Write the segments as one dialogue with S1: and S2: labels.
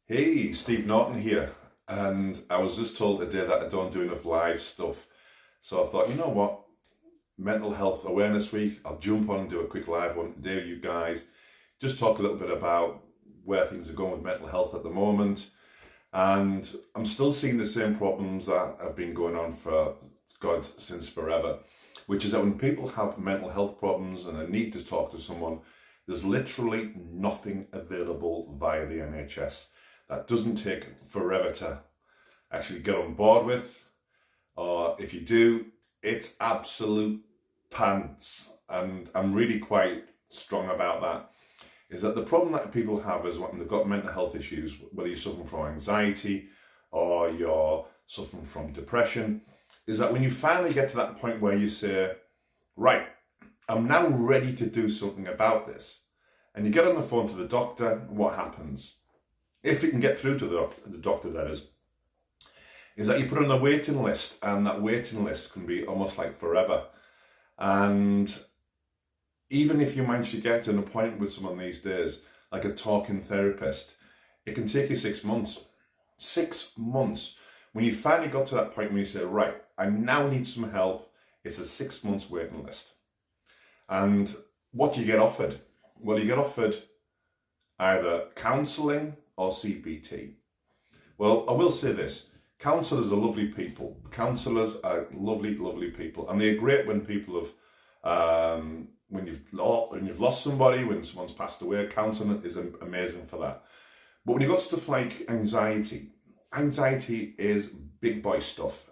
S1: Hey, Steve Norton here, and I was just told today that I don't do enough live stuff. So I thought, you know what, Mental Health Awareness Week, I'll jump on and do a quick live one today, you guys. Just talk a little bit about where things are going with mental health at the moment. And I'm still seeing the same problems that have been going on for God since forever, which is that when people have mental health problems and a need to talk to someone, there's literally nothing available via the NHS. That doesn't take forever to actually get on board with, or if you do, it's absolute pants. And I'm really quite strong about that. Is that the problem that people have is when they've got mental health issues, whether you're suffering from anxiety or you're suffering from depression, is that when you finally get to that point where you say, right, I'm now ready to do something about this, and you get on the phone to the doctor, what happens? If you can get through to the doctor, that is that you put on a waiting list, and that waiting list can be almost like forever. And even if you manage to get an appointment with someone these days, like a talking therapist, it can take you 6 months. 6 months. When you finally got to that point where you say, right, I now need some help, it's a 6 months waiting list. And what do you get offered? Well, you get offered either counselling or CBT. Well, I will say this, counsellors are lovely people. Counsellors are lovely, lovely people. And they're great when people have, when you've lost somebody, when someone's passed away, counselling is amazing for that. But when you've got stuff like anxiety is big boy stuff.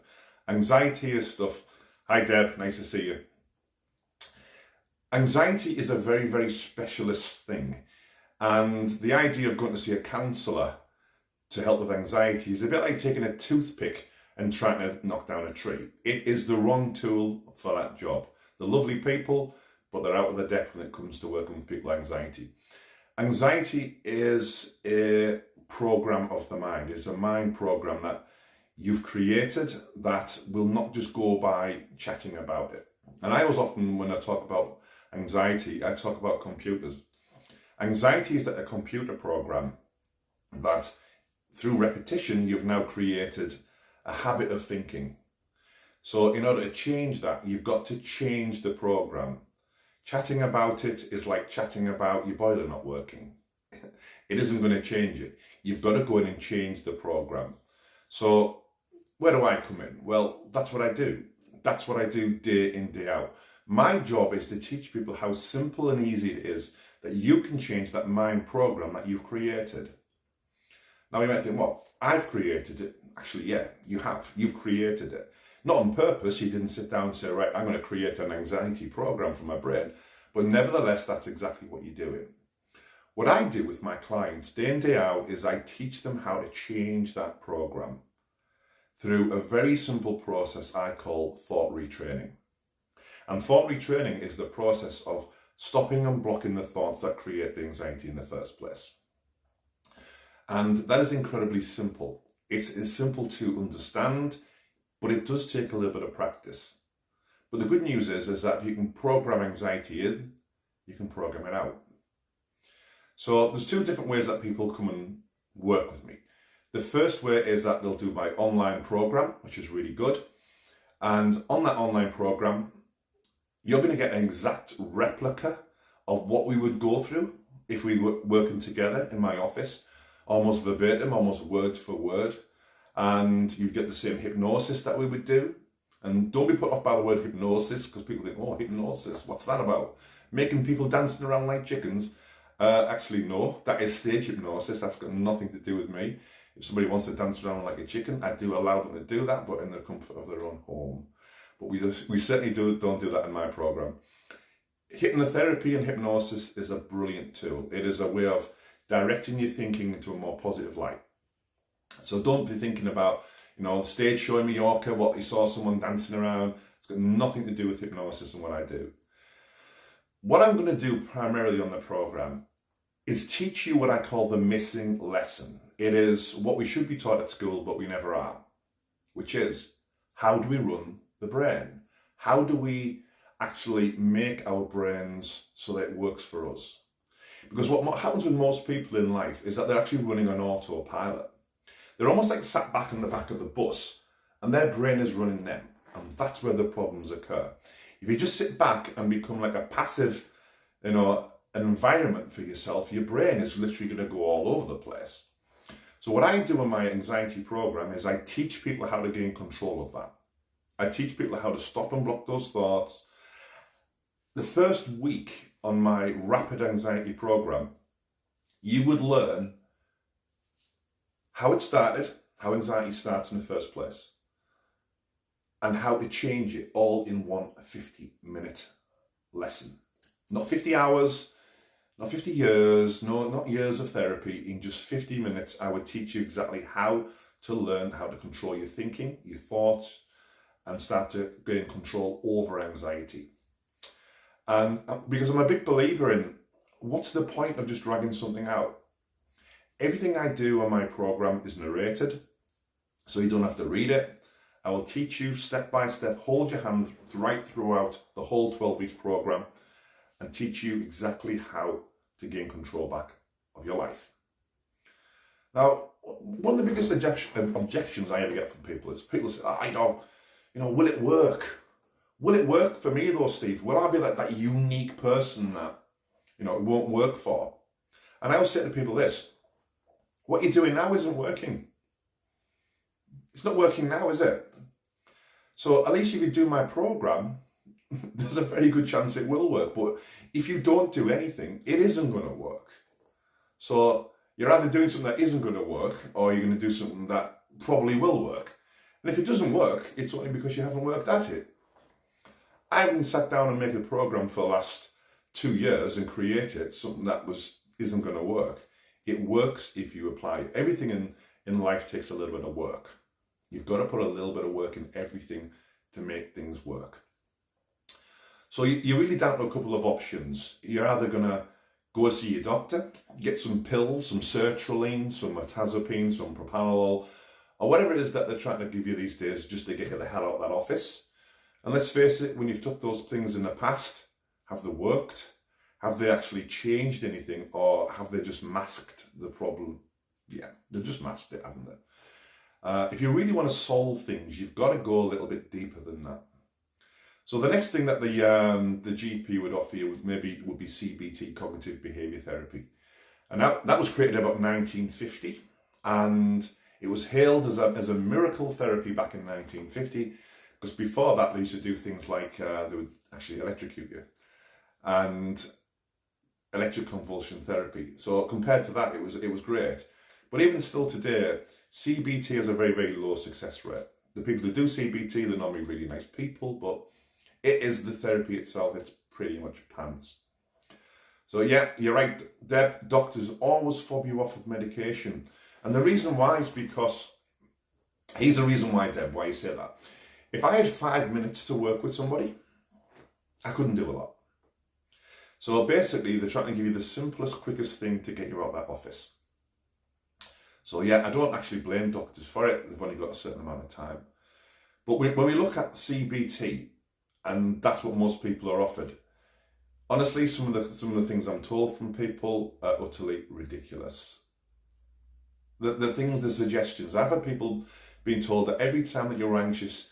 S1: Anxiety is stuff, hi Deb, nice to see you. Anxiety is a very, very specialist thing. And the idea of going to see a counsellor to help with anxiety is a bit like taking a toothpick and trying to knock down a tree. It is the wrong tool for that job. They're lovely people, but they're out of their depth when it comes to working with people with anxiety. Anxiety is a program of the mind. It's a mind program that you've created that will not just go by chatting about it. And I always often, when I talk about anxiety, I talk about computers. Anxiety is that a computer program that through repetition, you've now created a habit of thinking. So in order to change that, you've got to change the program. Chatting about it is like chatting about your boiler not working. It isn't going to change it. You've got to go in and change the program. So where do I come in? Well, that's what I do. That's what I do day in, day out. My job is to teach people how simple and easy it is that you can change that mind program that you've created. Now you might think, well, I've created it. Actually, yeah, you have. You've created it. Not on purpose. You didn't sit down and say, right, I'm going to create an anxiety program for my brain. But nevertheless, that's exactly what you're doing. What I do with my clients day in, day out is I teach them how to change that program through a very simple process I call thought retraining. And thought retraining is the process of stopping and blocking the thoughts that create the anxiety in the first place. And that is incredibly simple. It's simple to understand, but it does take a little bit of practice. But the good news is that if you can program anxiety in, you can program it out. So there's two different ways that people come and work with me. The first way is that they'll do my online program, which is really good. And on that online program, you're going to get an exact replica of what we would go through if we were working together in my office, almost verbatim, almost word for word. And you get the same hypnosis that we would do. And don't be put off by the word hypnosis, because people think, oh, hypnosis, what's that about? Making people dancing around like chickens. Actually, no, that is stage hypnosis. That's got nothing to do with me. If somebody wants to dance around like a chicken, I do allow them to do that, but in the comfort of their own home. But we certainly don't do that in my program. Hypnotherapy and hypnosis is a brilliant tool. It is a way of directing your thinking into a more positive light. So don't be thinking about, the stage show in Mallorca, what you saw someone dancing around. It's got nothing to do with hypnosis and what I do. What I'm going to do primarily on the program is teach you what I call the missing lesson. It is what we should be taught at school, but we never are, which is, how do we run the brain? How do we actually make our brains so that it works for us? Because what happens with most people in life is that they're actually running on autopilot. They're almost like sat back in the back of the bus and their brain is running them. And that's where the problems occur. If you just sit back and become like a passive, environment for yourself, your brain is literally going to go all over the place. So what I do in my anxiety program is I teach people how to gain control of that. I teach people how to stop and block those thoughts. The first week on my rapid anxiety program, you would learn how it started, how anxiety starts in the first place, and how to change it all in one 50-minute lesson. Not 50 hours, not 50 years, no, not years of therapy. In just 50 minutes, I would teach you exactly how to learn how to control your thinking, your thoughts, and start to gain control over anxiety. And because I'm a big believer in, what's the point of just dragging something out? Everything I do on my program is narrated, so you don't have to read it. I will teach you step by step, hold your hand right throughout the whole 12 weeks program, and teach you exactly how to gain control back of your life. Now, one of the biggest objections I ever get from people is people say, will it work? Will it work for me though, Steve? Will I be like that unique person that, it won't work for? And I always say to people this, what you're doing now isn't working. It's not working now, is it? So at least if you do my program, there's a very good chance it will work. But if you don't do anything, it isn't going to work. So you're either doing something that isn't going to work, or you're going to do something that probably will work. And if it doesn't work, it's only because you haven't worked at it. I haven't sat down and made a program for the last 2 years and created something that isn't going to work. It works if you apply it. Everything in life takes a little bit of work. You've got to put a little bit of work in everything to make things work. So you're really down to a couple of options. You're either going to go see your doctor, get some pills, some sertraline, some mirtazapine, some propanolol, or whatever it is that they're trying to give you these days just to get you the hell out of that office. And let's face it, when you've took those things in the past, have they worked? Have they actually changed anything, or have they just masked the problem? Yeah, they've just masked it, haven't they? If you really want to solve things, you've got to go a little bit deeper than that. So the next thing that the GP would offer you would be CBT, cognitive behaviour therapy. And that was created about 1950, and it was hailed as a miracle therapy back in 1950, because before that they used to do things like they would actually electrocute you, and electric convulsion therapy. So compared to that, it was great. But even still today, CBT has a very, very low success rate. The people who do CBT, they're normally really nice people, but it is the therapy itself. It's pretty much pants. So yeah, you're right, Deb, doctors always fob you off of medication. And the reason why is because, here's the reason why, Deb, why you say that. If I had 5 minutes to work with somebody, I couldn't do a lot. So basically, they're trying to give you the simplest, quickest thing to get you out of that office. So yeah, I don't actually blame doctors for it. They've only got a certain amount of time. But when we look at CBT, and that's what most people are offered, honestly, some of the things I'm told from people are utterly ridiculous. The things, the suggestions. I've had people being told that every time that you're anxious,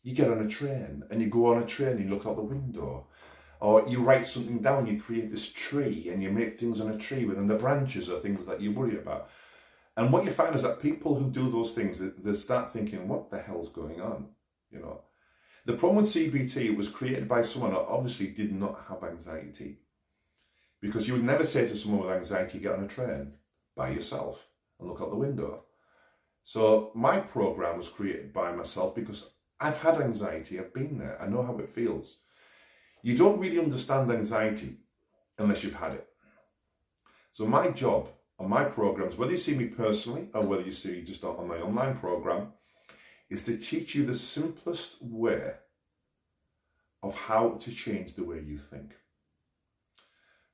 S1: you get on a train, and you go on a train, you look out the window, or you write something down, you create this tree, and you make things on a tree within the branches are things that you worry about. And what you find is that people who do those things, they start thinking, what the hell's going on? The problem with CBT, it was created by someone who obviously did not have anxiety. Because you would never say to someone with anxiety, get on a train by yourself and look out the window. So my program was created by myself because I've had anxiety, I've been there, I know how it feels. You don't really understand anxiety unless you've had it. So my job on my programs, whether you see me personally or whether you see just on my online program, is to teach you the simplest way of how to change the way you think.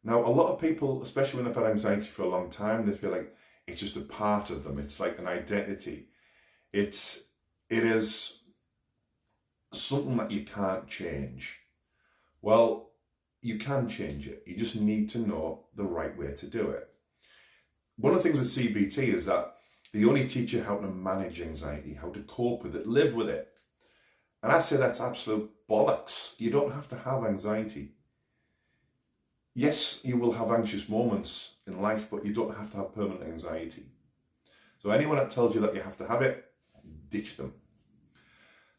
S1: Now, a lot of people, especially when they've had anxiety for a long time, they feel like it's just a part of them. It's like an identity. It is something that you can't change. Well, you can change it. You just need to know the right way to do it. One of the things with CBT is that they only teach you how to manage anxiety, how to cope with it, live with it. And I say that's absolute bollocks. You don't have to have anxiety. Yes, you will have anxious moments in life, but you don't have to have permanent anxiety. So anyone that tells you that you have to have it, ditch them.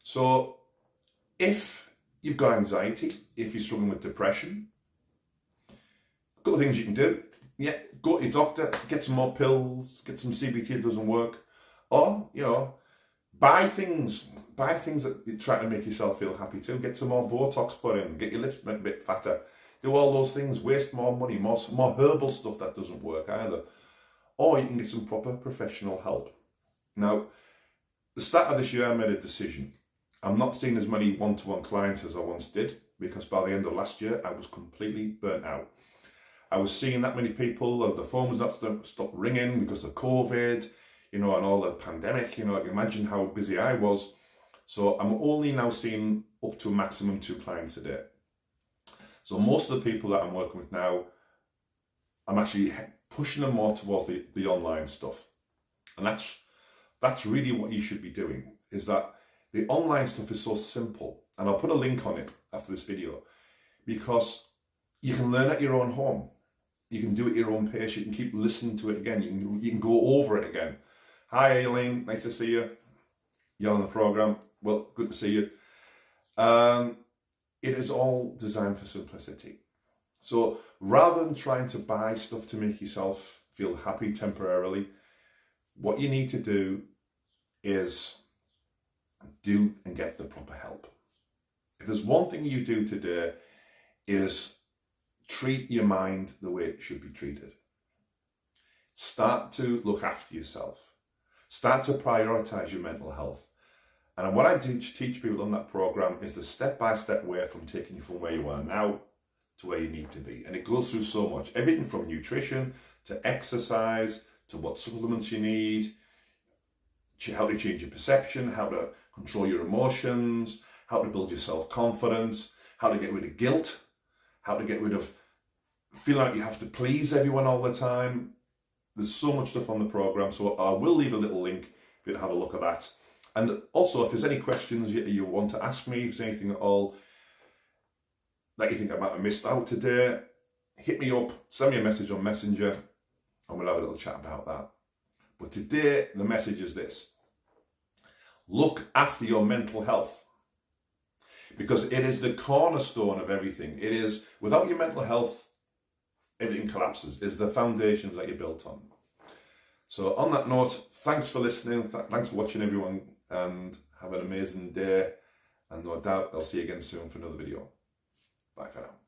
S1: So if you've got anxiety, if you're struggling with depression, a couple of things you can do. Yeah, go to your doctor, get some more pills, get some CBT that doesn't work. Or, buy things that try to make yourself feel happy too. Get some more Botox put in, get your lips a bit fatter. Do all those things, waste more money, more herbal stuff that doesn't work either. Or you can get some proper professional help. Now, the start of this year I made a decision. I'm not seeing as many one-to-one clients as I once did, because by the end of last year I was completely burnt out. I was seeing that many people, the phone was not stopped ringing because of COVID, and all the pandemic, imagine how busy I was. So I'm only now seeing up to a maximum 2 clients a day. So most of the people that I'm working with now, I'm actually pushing them more towards the online stuff. And that's really what you should be doing, is that the online stuff is so simple. And I'll put a link on it after this video, because you can learn at your own home. You can do it at your own pace. You can keep listening to it again. You can go over it again. Hi, Aileen. Nice to see you. You're on the program. Well, good to see you. It is all designed for simplicity. So rather than trying to buy stuff to make yourself feel happy temporarily, what you need to do is do and get the proper help. If there's one thing you do today, is treat your mind the way it should be treated. Start to look after yourself. Start to prioritize your mental health. And what I teach people on that program is the step-by-step way from taking you from where you are now to where you need to be. And it goes through so much, everything from nutrition to exercise to what supplements you need, how to change your perception, how to control your emotions, how to build your self-confidence, how to get rid of guilt, how to get rid of feeling like you have to please everyone all the time. There's so much stuff on the program, so I will leave a little link for you to have a look at that. And also, if there's any questions you want to ask me, if there's anything at all that you think I might have missed out today, hit me up, send me a message on Messenger, and we'll have a little chat about that. But today, the message is this: look after your mental health, because it is the cornerstone of everything. It is, without your mental health, everything collapses. It's the foundations that you're built on. So on that note, thanks for listening. Thanks for watching, everyone, and have an amazing day. And no doubt I'll see you again soon for another video. Bye for now.